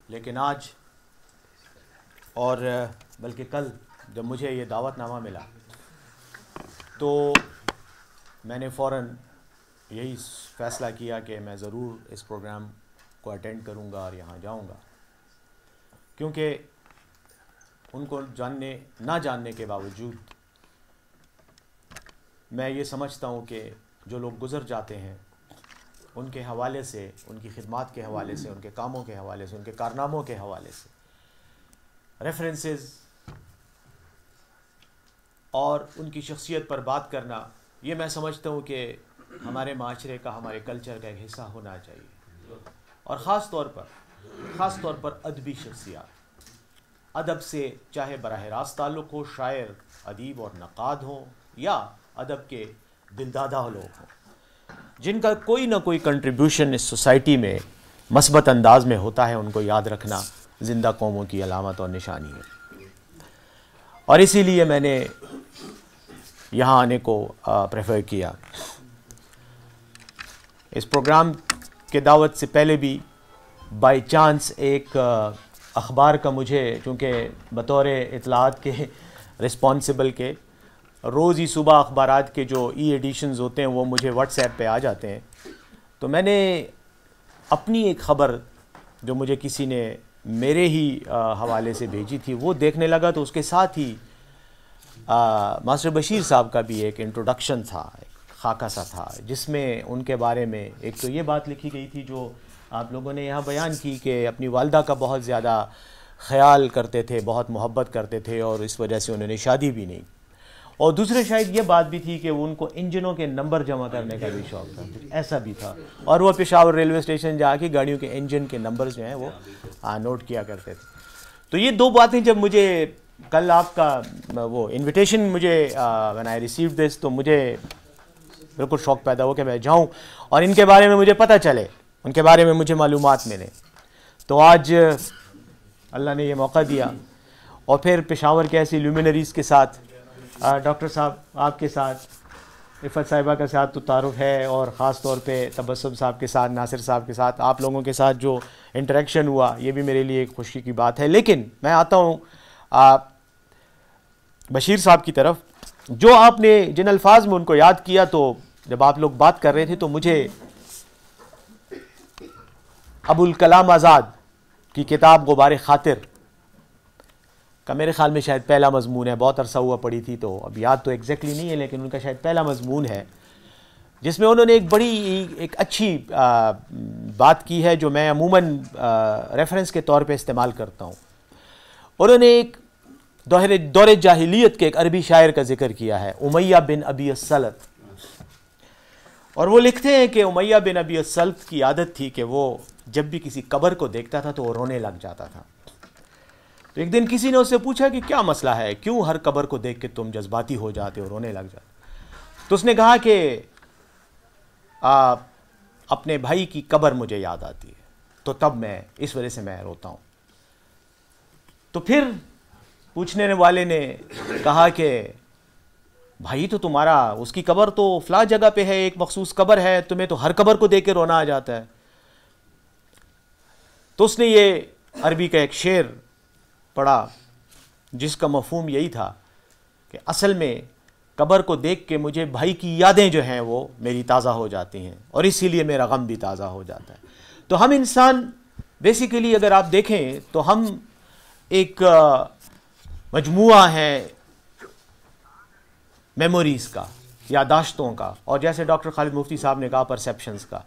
लेकिन आज और बल्कि कल जब मुझे ये दावतनामा मिला तो मैंने फ़ौरन यही फ़ैसला किया कि मैं ज़रूर इस प्रोग्राम को अटेंड करूँगा और यहाँ जाऊँगा, क्योंकि उनको ना जानने के बावजूद मैं ये समझता हूँ कि जो लोग गुज़र जाते हैं उनके हवाले से, उनकी खिदमात के हवाले से, उनके कामों के हवाले से, उनके कारनामों के हवाले से रेफरेंसेस और उनकी शख्सियत पर बात करना, ये मैं समझता हूँ कि हमारे माशरे का, हमारे कल्चर का एक हिस्सा होना चाहिए। और ख़ास तौर पर अदबी शख्सियत, अदब से चाहे बराह रास्त ताल्लुक़ हो, शायर, अदीब और नक़ाद हों या अदब के दिलदादा लोग हों, जिनका कोई ना कोई कंट्रीब्यूशन इस सोसाइटी में मस्बत अंदाज में होता है, उनको याद रखना ज़िंदा कौमों की अलामत और निशानी है। और इसीलिए मैंने यहाँ आने को प्रेफर किया। इस प्रोग्राम के दावत से पहले भी बाय चांस एक अखबार का मुझे, चूँकि बतौर इतलात के रिस्पॉन्सिबल के रोज़ ही सुबह अखबारात के जो एडिशंस होते हैं वो मुझे व्हाट्सएप पे आ जाते हैं, तो मैंने अपनी एक ख़बर जो मुझे किसी ने मेरे ही हवाले से भेजी थी वो देखने लगा। तो उसके साथ ही मास्टर बशीर साहब का भी एक इंट्रोडक्शन था, एक खाका सा था, जिसमें उनके बारे में एक तो ये बात लिखी गई थी जो आप लोगों ने यहाँ बयान की कि अपनी वालदा का बहुत ज़्यादा ख्याल करते थे, बहुत मोहब्बत करते थे और इस वजह से उन्होंने शादी भी नहीं। और दूसरे शायद ये बात भी थी कि उनको इंजनों के नंबर जमा करने का भी शौक़ था, कुछ ऐसा भी था। और वो पेशावर रेलवे स्टेशन जाके गाड़ियों के इंजन के नंबर्स जो हैं वो नोट किया करते थे। तो ये दो बातें जब मुझे कल आपका वो इन्विटेशन मुझे व्हेन आई रिसीव्ड दिस, तो मुझे बिल्कुल शौक़ पैदा हो कि मैं जाऊँ और इनके बारे में मुझे पता चले, उनके बारे में मुझे मालूमात मिले। तो आज अल्लाह ने ये मौका दिया और फिर पेशावर के ऐसी ल्यूमिनरीज़ के साथ, डॉक्टर साहब आपके साथ, इफ़त साहिबा के साथ तो तारुफ है, और ख़ास तौर पे तबस्सुम साहब के साथ, नासिर साहब के साथ, आप लोगों के साथ जो इंटरेक्शन हुआ ये भी मेरे लिए एक खुशी की बात है। लेकिन मैं आता हूँ बशीर साहब की तरफ। जो आपने जिन अल्फाज में उनको याद किया, तो जब आप लोग बात कर रहे थे तो मुझे अबुल कलाम आज़ाद की किताब गुबार ख़ातिर का मेरे ख़्याल में शायद पहला मज़मून है, बहुत अरसा हुआ पड़ी थी तो अब याद तो एग्जैक्टली नहीं है, लेकिन उनका शायद पहला मज़मून है जिसमें उन्होंने एक अच्छी बात की है जो मैं अमूमन रेफरेंस के तौर पे इस्तेमाल करता हूँ। उन्होंने एक दौरे जाहिलियत के एक अरबी शायर का जिक्र किया है, उमैया बिन अबी अस्सल्त। और वो लिखते हैं कि उमैया बिन अबी अस्सल्त की आदत थी कि वो जब भी किसी कब्र को देखता था तो वो रोने लग जाता था। तो एक दिन किसी ने उससे पूछा कि क्या मसला है, क्यों हर कब्र को देख के तुम जज्बाती हो जाते हो, रोने लग जाते। तो उसने कहा कि अपने भाई की कब्र मुझे याद आती है, तो तब मैं इस वजह से मैं रोता हूँ। तो फिर पूछने वाले ने कहा कि भाई तो तुम्हारा, उसकी कब्र तो फला जगह पे है, एक मखसूस कब्र है, तुम्हें तो हर कब्र को देख के रोना आ जाता है। तो उसने ये अरबी का एक शेर पढ़ा जिसका मफहूम यही था कि असल में कब्र को देख के मुझे भाई की यादें जो हैं वो मेरी ताज़ा हो जाती हैं और इसीलिए मेरा गम भी ताज़ा हो जाता है। तो हम इंसान बेसिकली अगर आप देखें तो हम एक मजमुआ है मेमोरीज़ का, यादाश्तों का, और जैसे डॉक्टर खालिद मुफ्ती साहब ने कहा परसेप्शंस का।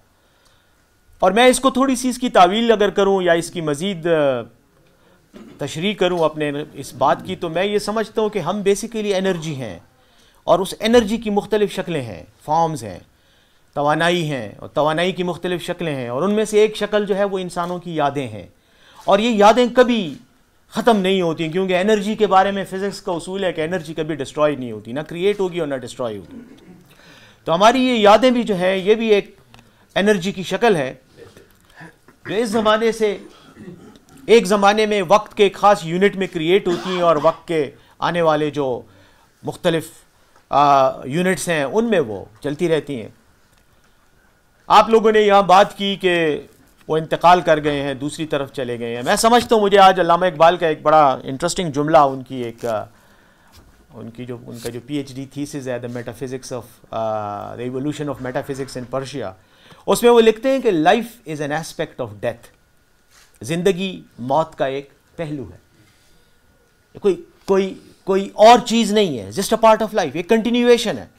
और मैं इसको थोड़ी सी इसकी तावील अगर करूं या इसकी मज़ीद तशरीह करूं अपने इस बात की, तो मैं ये समझता हूं कि हम बेसिकली एनर्जी हैं और उस एनर्जी की मुख्तलिफ़ शक्लें हैं, फॉर्म्स हैं, तवानाई हैं, और तवानाई की मुख्तलिफ़ शक्लें हैं, और उनमें से एक शक्ल जो है वो इंसानों की यादें हैं। और ये यादें कभी ख़त्म नहीं होती, क्योंकि एनर्जी के बारे में फ़िज़िक्स का उसूल है कि एनर्जी कभी डिस्ट्रॉय नहीं होती, ना क्रिएट होगी और ना डिस्ट्रॉय होगी। तो हमारी ये यादें भी जो है ये भी एक एनर्जी की शक्ल है जो इस ज़माने से एक ज़माने में वक्त के ख़ास यूनिट में क्रिएट होती हैं और वक्त के आने वाले जो मुख्तलिफ़ यूनिट्स हैं उनमें वो चलती रहती हैं। आप लोगों ने यहाँ बात की कि वो इंतकाल कर गए हैं, दूसरी तरफ चले गए हैं। मैं समझता हूँ, मुझे आज अल्लामा इकबाल का एक बड़ा इंटरेस्टिंग जुमला, उनका जो PhD थीसिस है, the metaphysics of the evolution of metaphysics in Persia, उसमें वो लिखते हैं कि life is an aspect of death. ज़िंदगी मौत का एक पहलू है, कोई और चीज़ नहीं है, just a part of life, एक कंटिन्यूएशन है।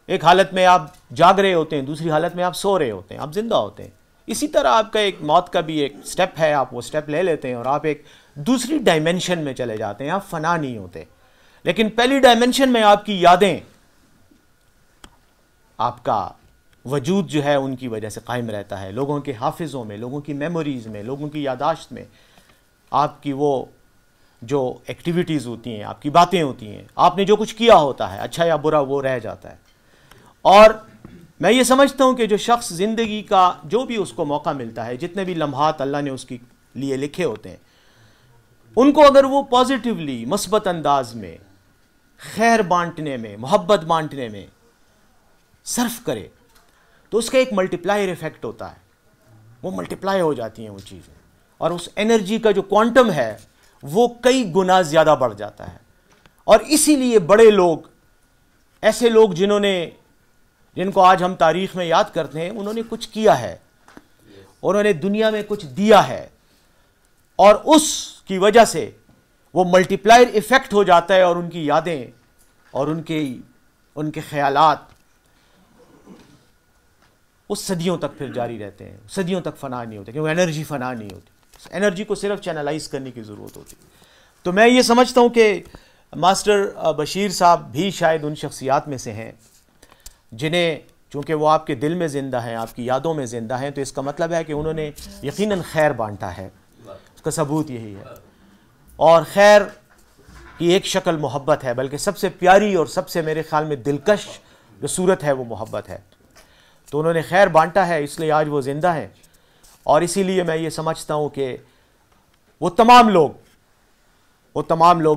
एक हालत में आप जाग रहे होते हैं, दूसरी हालत में आप सो रहे होते हैं, आप जिंदा होते हैं। इसी तरह आपका एक मौत का भी एक स्टेप है, आप वो स्टेप ले लेते हैं और आप एक दूसरी डायमेंशन में चले जाते हैं, आप फना नहीं होते। लेकिन पहली डायमेंशन में आपकी यादें, आपका वजूद जो है उनकी वजह से कायम रहता है, लोगों के हाफिज़ों में, लोगों की मेमोरीज़ में, लोगों की यादाश्त में। आपकी वो जो एक्टिविटीज़ होती हैं, आपकी बातें होती हैं, आपने जो कुछ किया होता है, अच्छा या बुरा, वो रह जाता है। और मैं ये समझता हूँ कि जो शख्स ज़िंदगी का जो भी उसको मौका मिलता है, जितने भी लम्हात अल्लाह ने उसके लिए लिखे होते हैं, उनको अगर वो पॉजिटिवली, मुस्बत अंदाज में, खैर बांटने में, मोहब्बत बांटने में सर्फ करे, तो उसका एक मल्टीप्लायर इफेक्ट होता है। वो मल्टीप्लाई हो जाती हैं वो चीज़ें, और उस एनर्जी का जो क्वांटम है वो कई गुना ज़्यादा बढ़ जाता है। और इसीलिए बड़े लोग, ऐसे लोग जिनको आज हम तारीख़ में याद करते हैं, उन्होंने कुछ किया है, उन्होंने दुनिया में कुछ दिया है, और उसकी वजह से वो मल्टीप्लायर इफेक्ट हो जाता है, और उनकी यादें और उनके ख्यालात उस सदियों तक फिर जारी रहते हैं, सदियों तक फना नहीं होते, क्योंकि एनर्जी फना नहीं होती। एनर्जी को सिर्फ चैनलाइज करने की ज़रूरत होती। तो मैं ये समझता हूँ कि मास्टर बशीर साहब भी शायद उन शख्सियात में से हैं जिन्हें, चूँकि वो आपके दिल में ज़िंदा हैं, आपकी यादों में ज़िंदा हैं, तो इसका मतलब है कि उन्होंने यकीनन खैर बांटा है। उसका सबूत यही है। और खैर की एक शक्ल मोहब्बत है, बल्कि सबसे प्यारी और सबसे मेरे ख़्याल में दिलकश जो सूरत है वो मोहब्बत है। तो उन्होंने खैर बांटा है, इसलिए आज वो ज़िंदा हैं। और इसीलिए मैं ये समझता हूँ कि वो तमाम लोग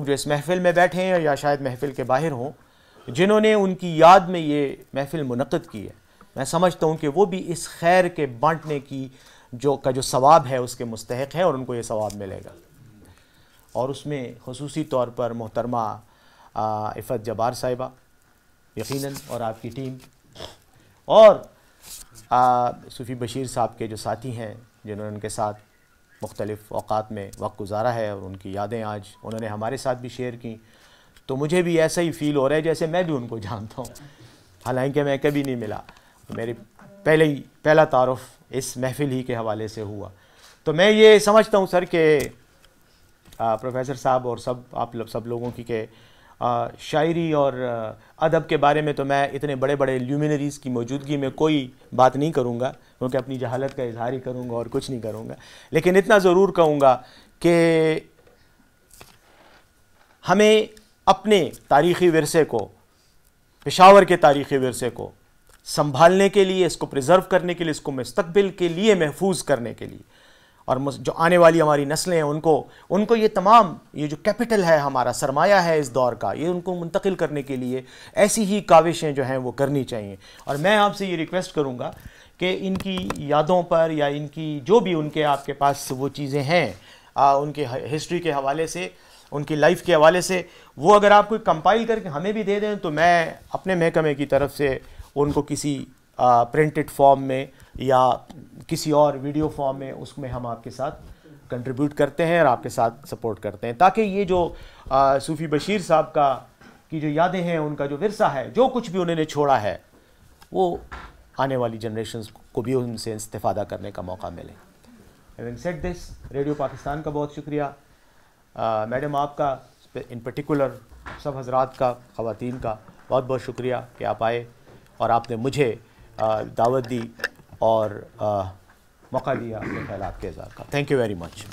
जो इस महफ़िल में बैठे हैं या शायद महफ़िल के बाहर हों, जिन्होंने उनकी याद में ये महफ़िल मुनक़्क़िद की है, मैं समझता हूँ कि वो भी इस खैर के बांटने की जो सवाब है उसके मुस्तहिक़ है, और उनको ये सवाब मिलेगा। और उसमें ख़ुसूसी तौर पर मोहतरमा इफ़त जब्बार साहिबा यकीनन, और आपकी टीम, और सूफ़ी बशीर साहब के जो साथी हैं, जिन्होंने उनके साथ मुख्तलिफ़ औक़ात में वक्त गुजारा है, और उनकी यादें आज उन्होंने हमारे साथ भी शेयर की। तो मुझे भी ऐसा ही फ़ील हो रहा है जैसे मैं भी उनको जानता हूँ, हालांकि मैं कभी नहीं मिला। मेरी पहला तारुफ़ इस महफ़िल ही के हवाले से हुआ। तो मैं ये समझता हूँ सर कि प्रोफेसर साहब और सब लोगों की के शायरी और अदब के बारे में तो मैं इतने बड़े बड़े ल्यूमिनरीज़ की मौजूदगी में कोई बात नहीं करूँगा, क्योंकि अपनी जहालत का इजहार ही करूँगा और कुछ नहीं करूँगा। लेकिन इतना ज़रूर कहूँगा कि हमें अपने तारीख़ी विरसे को, पेशावर के तारीख़ी विरसे को संभालने के लिए, इसको प्रिज़र्व करने के लिए, इसको मुस्तक़बिल के लिए महफूज करने के लिए, और जो आने वाली हमारी नस्लें हैं उनको ये जो कैपिटल है, हमारा सरमाया है इस दौर का, ये उनको मुंतकिल करने के लिए ऐसी ही काविशें जो हैं वो करनी चाहिए। और मैं आपसे ये रिक्वेस्ट करूँगा कि इनकी यादों पर, या इनकी जो भी उनके आपके पास वो चीज़ें हैं, उनके हिस्ट्री के हवाले से, उनकी लाइफ के हवाले से, वो अगर आप कोई कंपाइल करके हमें भी दे दें, तो मैं अपने महकमे की तरफ से उनको किसी प्रिंटेड फॉर्म में या किसी और वीडियो फॉर्म में, उसमें हम आपके साथ कंट्रीब्यूट करते हैं और आपके साथ सपोर्ट करते हैं, ताकि ये जो सूफ़ी बशीर साहब की जो यादें हैं, उनका जो विरसा है, जो कुछ भी उन्होंने छोड़ा है, वो आने वाली जनरेशन्स को भी उनसे इस्तेफ़ादा करने का मौका मिले। Having said this, radio Pakistan का बहुत शुक्रिया, मैडम आपका इन पर्टिकुलर, सब हजरात का, ख़वातीन का बहुत बहुत शुक्रिया कि आप आए और आपने मुझे दावत दी और मौका दिया अपने ख्यालात के इज़हार का। Thank you very much.